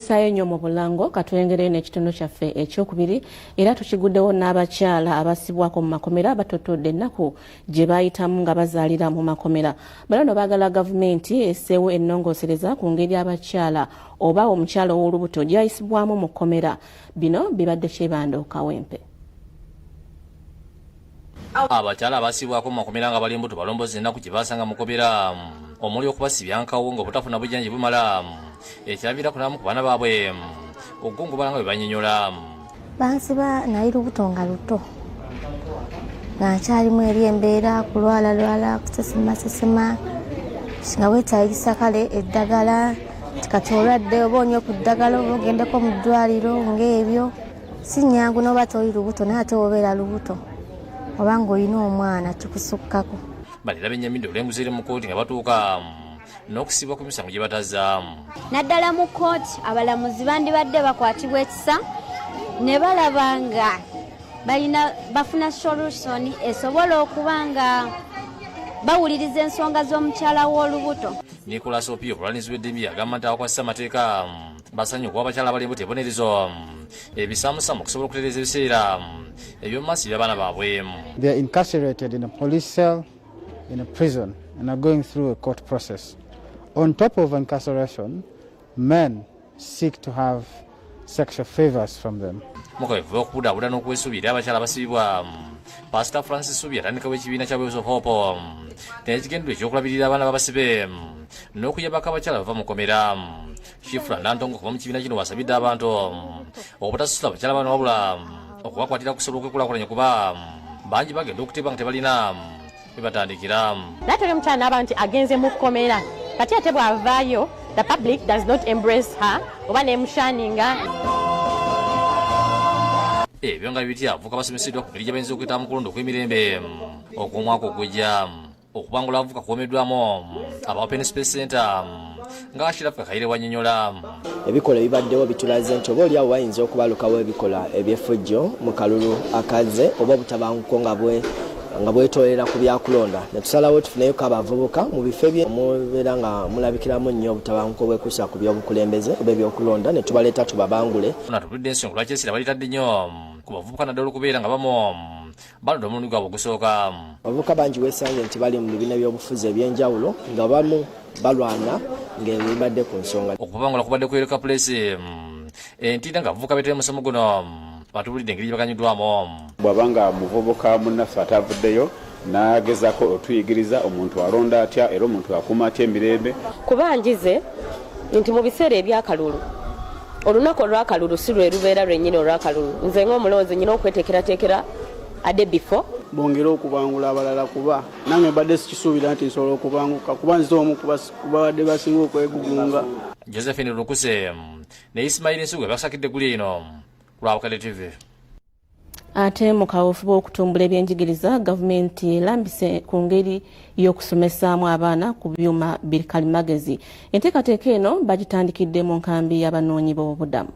tussaayo nnyo mu bulango katwengereyo n'ekitundu kyaffe ekyokubiri era tukiguddewo n'abakyala abaasibwako mu makomera batotodde ennaku gye baayitamu nga bazaalira mu makomera. Bano baagala gavumenti esseewo ennongoosereza ku ngeri abakyala oba omukyala ow'olubuto gy'ayisibwamu mu kkomera. Bino bibadde Kyebando Kawempe. Abakyala abaasibwako mu makomera nga bali mbuto balomboza ennaku gye baasanga mu kkomera omuli okubasibya nkawo nga obutafuna bujjanjabi bumala ekiraviirako n'abamu ku baana baabwe okugongobala nga bwe banyonyola. Bansiba naye lubuto nga luto nga nkyalimu eri embeera kulwalalwala kusesemasesema nga weetaagisa kale eddagala kati olwadde oba onyo ku ddagala oba ogendeko mu ddwaliro ng'ebyo si nnyangu n'oba toli lubuto naye ate obeera lubuto obanga olina omwana kikusukkako. Balira Benyamini obulenguzi eri mu kkooti nga batuuka n'okusibwa ku misango gye batazza. Naddala mu kkooti abalamuzi bandibadde bakwatibwa ekisa ne balaba nga bafuna solution esobola okuba nga bawuliriza ensonga z'omukyala w'olubuto. Nicolas Opio obulanirizi bw'eddembe agamba nti abakwasisa amateeka basanye okuwa abakyala abali embuto ebonerezo ebisaamusaamu okusobola okutereeza ebiseera eby'omumaaso by'abaana baabwe. They are incarcerated in a police cell, in a prison, and are going through a court process. On top of incarceration, men seek to have sexual favors from them. Mukawevu okubudaabuda n'okwesuubira abakyala abasibibwa Pastor Francis Subi atandikawo ekibiina kya Waves of Hope n'ekigendero ekyokulabirira abaana babasibe n'okuyambako abakyala bava mu kkomera. Shifra Nantongo okuva mu kibiina kino wasabidde abantu obutasasula abakyala bano wabula okubakwatira kusobola okwekulaakulanya kuba bangi bagenda okuteba nga tebalina bebatandikira. Natali omukyala n'aba nti agenze mu kkomera kati ate bw'avaayo the public does not embrace her oba nemushaninga. Ebyo nga bitya avuka basomesiddwa ku ngeri gye bayinza okuyitamu kulonda okw'emirembe okw'omwaka ogujja okubangula abavuka kuwomeddwamu aba Open Space Center nga Ashirafu Kakaire wanyonyola. Ebikola ebibaddewo bitulaze nti oba oliawo wayinza okubalukawo ebikola eby'effujjo mu kalulu akaze oba obutabanguko nga bwetolera ku byakulonda. Netusalawo tufuneyeko abavubuka mu bifo mubeera nga mulabikiramu nnyo obutabanguko bwekuusa ku by'obukulembeze oba ebyokulonda ne tubaleeta tubabangule. Natulidde ensonga lwaki esira balitadde nnyo ku bavubuka naddala okubeera nga bamu balonda omulundi gwabwe ogusooka. Abavubuka bangi weesanze nti bali mu bibiina by'obufuzi eby'enjawulo nga bamu balwana ng'ebibadde ku nsonga. Okubangula kubadde kwereka pulesi entiida nga abavubuka beetera musomo guno batubulidde engeri gye baganyuddwamu. Bw'abanga muvubuka munnaffe atavuddeyo n'agezaako otuyigiriza omuntu alonda atya era omuntu akuuma atya emirembe. Kubangize nti mu biseera ebyakalulu olunaku olw'akalulu si lwe lubeera lwennyini olw'akalulu. Nze ng'omulonzi nnyina okweteekerateekera adde bifo. Bongera okubangula abalala kuba nange mbadde sikisuubira nti nsobola okubanguka kuba nze omu kubadde basinga okwegugunga. Josephine Lukuse ne Ismail Nsugu basakidde guli eno lwa Bukale TV. Ate mu kawufu bw'okutumbula ebyenjigiriza gavumenti erambise ku ngeri y'okusomesaamu abaana ku byuma bikalimagezi. Enteekateeka eno bagitandikidde mu nkambi y'abanoonyi b'obubudamu.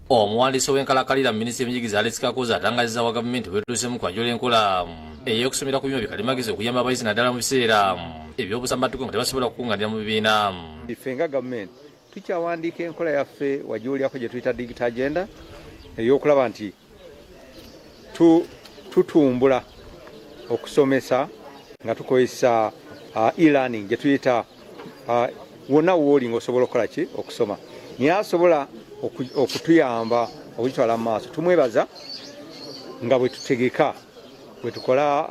Omuwandiisi w'enkalakalira mu minisitule y'ebyenjigiriza Alex Kakoza atangaziza wa gavumenti bwetuuseemu kwanjula enkola ey'okusomera ku byuma bikalimagezi okuyamba abayizi naddala mu biseera eby'obusambattuko nga tebasobola kukungaanira mu bibiina. Ife nga gavumenti tukyawandiika enkola yaffe wagiwulyako gye tuyita digital agenda ey'okulaba nti tutumbula okusomesa nga tukozesa e-learning gye tuyita wonna wooli ng'osobola okukola ki okusoma. Niye asobola okutuyamba okutwala mu maaso. Tumwebaza nga bwe tutegeka bwe tukola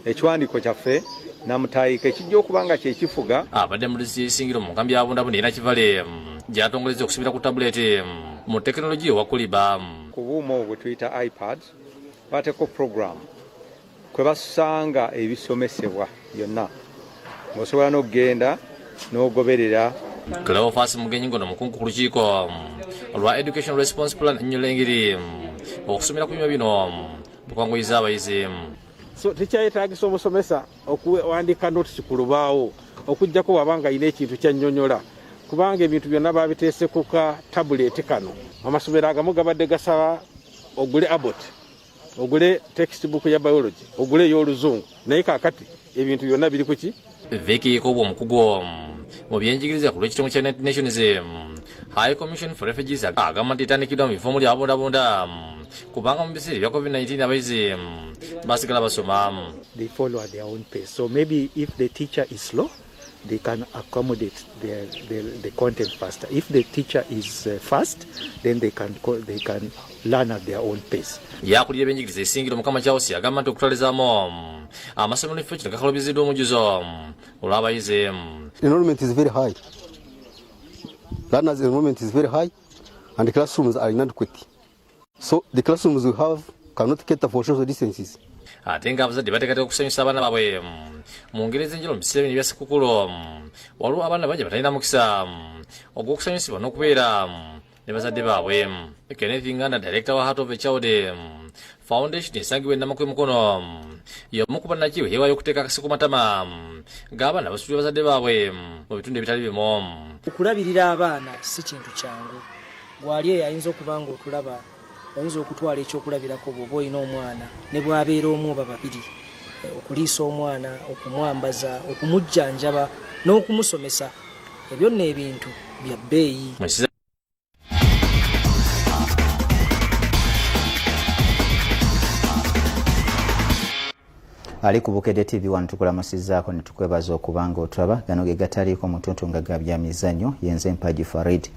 ekiwandiiko kyaffe namutayika ekijja okuba nga kyekifuga. Abadde mu disingiro mu nkambi ya babundabunda era Kivale gyatongoleza okusubira ku tabuleti mu tekinologiya ewakuliba. Ku buuma obwo bwe tuyita iPad bateeko program kwe basanga ebisomesebwa byonna ng'osobola n'okugenda n'ogoberera. Cleophas Mugenyi ngono mukungu ku lukiiko olwa Education Response Plan ennyola engeri okusomera ku byuma bino bukwanguyiza abayizi. So tekyayetaagisa omusomesa okuwandiika notisi ku lubaawo okuggyako wabanga alina ekintu kyannyonnyola kubanga ebintu byonna babiteese ku ka tabuleti kano. Amasomero agamu gabadde gasaba ogule abot ogule textbook ya biology ogule ey'oluzungu naye kaakati ebintu byonna biri ku ki Viki ko omukugu mu byenjigiriza ku lw'ekitongole kya United Nations High Commission for Refugees agamba nti etandikidwa mu bifo muli ababundabunda kubanga mu biseera ebya COVID-19 abayizi basigala basoma. They follow at their own pace. So maybe if the teacher is slow, they can accommodate the content faster. If the teacher is fast, then they can learn at their own pace. Yakulira ebyenjigiriza esingira Mukama Charles agamba nti okutwalizaamu amasomero n'ebifo kino gakalabiziddwa omujuzo olw'abayizi. Enrollment is very high. Learners' enrollment is very high, and the classrooms are inadequate. So the classrooms we have cannot cater for social distances. Ate ng'abazadde bateekateeka okusanyusa abaana baabwe mu ngeri ez'enjawulo mu biseera bino ebya ssekukkulu waliwo abaana bangi batalina mukisa ogw'okusanyusibwa n'okubeera ne bazadde baabwe. Kenneth Nganda, director wa Heart of a Child Foundation esangibwa ennamakwe mukono y'omu ku bannakiwe yeewaayo okuteeka akasi ku matama ng'abaana basubira bazadde baabwe mu bitundu ebitali bimu. Okulabirira abaana si kintu kyangu. Gwali eyo ayinza okuba ng'otulaba oyinza okutwala ekyokulabirako bw'oba olina omwana ne bw'abeera omu oba babiri. Okuliisa omwana, okumwambaza, okumujjanjaba n'okumusomesa, ebyo nno ebintu bya bbeeyi. Ali ku Bukedde TV wano tukulamusizzaako ne tukwebaza okubanga otulaba. Gano ge gataliiko mutuntu nga ga byamizannyo yenze Mpaji Farid.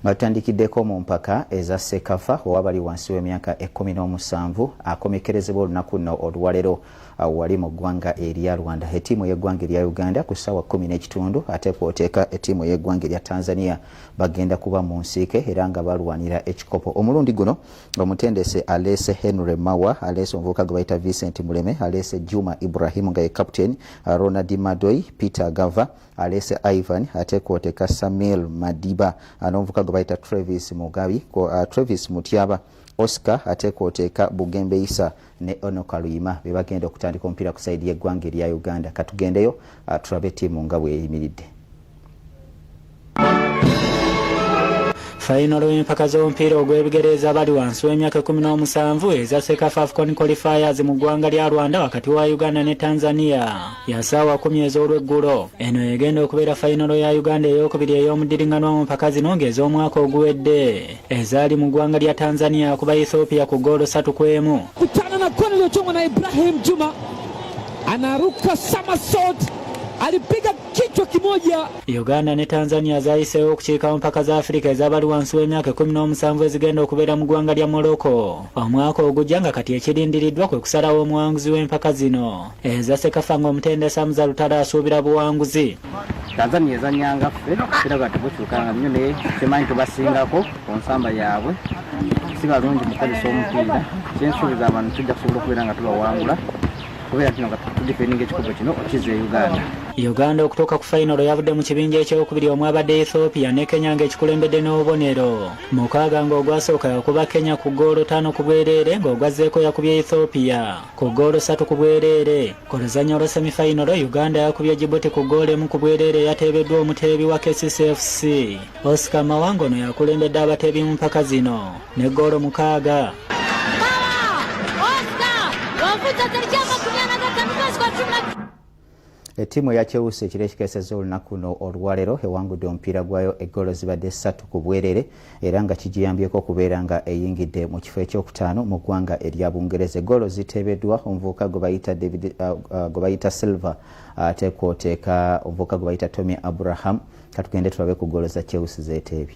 Batutandikiddeko mu mpaka eza Sekafa owabali wansi w'emyaka 17 akomekerezebwa olunaku nno olwaleero wali mu ggwanga erya Rwanda. Ettiimu y'eggwanga erya Uganda ku ssaawa 10:30 ate kw'oteeka ettiimu y'eggwanga erya Tanzania bagenda kuba mu nsiike era nga balwanira ekikopo. Omulundi guno omutendese aleese Henry Mawa, aleese omuvubuka gwe bayita Vincent Muleme, aleese Juma Ibrahim nga ye captain, Ronald Madoyi, Peter Gava, aleese Ivan, ate kw'oteeka Samuel Madiba, n'omuvubuka gwe bayita Travis Mugabi, Travis Mutyaba, Oscar, ate kw'oteeka Bugembe Isa ne Onoka Luyima be bagenda okutandika omupiira ku saidi y'eggwanga erya Uganda. Katugendeyo tulabe ttiimu nga bw'eyimiridde. Fayinalo y'empaka z'omupiira ogw'ebigereeza abali wansi w'emyaka 17 eza Sekafa AFCON qualifiers mu ggwanga lya Rwanda wakati wa Uganda ne Tanzania ya ssaawa 10 ez'olweggulo. Eno egenda okubeera fayinalo ya Uganda ey'okubiri ey'omudiringanwa mu mpaka zino ng'ez'omwaka oguwedde ezaali mu ggwanga lya Tanzania kuba Ethiopia ku ggoolo 3-1. Kutana na kona iliyochongwa na Ibrahim Juma, anaruka somersault, alipiga kichwa kimoja. Uganda ne Tanzania zaayiseewo okukiika mu mpaka za Afrika ez'abali wansi w'emyaka 17 ezigenda okubeera mu ggwanga lya Morocco omwaka ogujja, nga kati ekirindiriddwa kwe kusalawo omuwanguzi w'empaka zino eza Sekafa ng'omutendesi Hamza Lutale asuubira buwanguzi. Tanzania ezannyanga ffe era nga tebukyukanga nnyo naye temanyi tubasingako ku nsamba yaabwe, si balungi mu kukozesa omupiira. Kyensuubiza abantu tujja kusobola okubeera nga tubawangula kubeera kino nga tudifendinga ekikopo kino okiza e Uganda. Uganda okutuuka ku fayinalo yavudde mu kibinja ekyokubiri omwabadde Ethiopia ne Kenya ng'ekikulembedde n'obubonero. Mukaaga ng'ogwasooka yakuba Kenya ku ggoolo 5 ku bwereere, ng'ogwazzeeko yakubye Ethiopia ku ggoolo 3 ku bwereere. Ku luzannya olwa semifayinalo Uganda yakubye Djibouti ku ggoolo 1 ku bwereere eyateebeddwa omuteebi wa KCCFC. Oscar Mawangono yakulembedde abateebi mu mpaka zino ne ggoolo 6. Ettiimu ya Chelsea ekiro ekikeesezza olunaku luno olwaleero ewangudde omupiira gwayo eggoolo zibadde 3 ku bwereere era nga kigiyambyeko okubeera nga eyingidde mu kifo ekyokutaano mu ggwanga erya Bungereza. Eggoolo ziteebeddwa omuvubuka gwe bayita Silva ate kw'oteeka omuvubuka gwe bayita Tommy Abraham. Katugende tulabe ku ggoolo za Chelsea zeeteebye.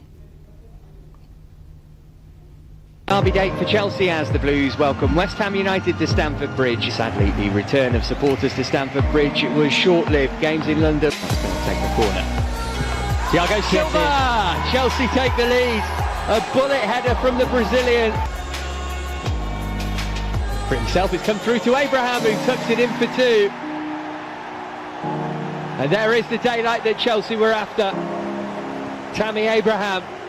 Derby date for Chelsea as the Blues welcome West Ham United to Stamford Bridge. Sadly, the return of supporters to Stamford Bridge was short-lived. Games in London. That's going to take the corner. Thiago Silva! Chelsea take the lead. A bullet header from the Brazilian. For himself, it's come through to Abraham, who tucks it in for 2. And there is the daylight that Chelsea were after. Tammy Abraham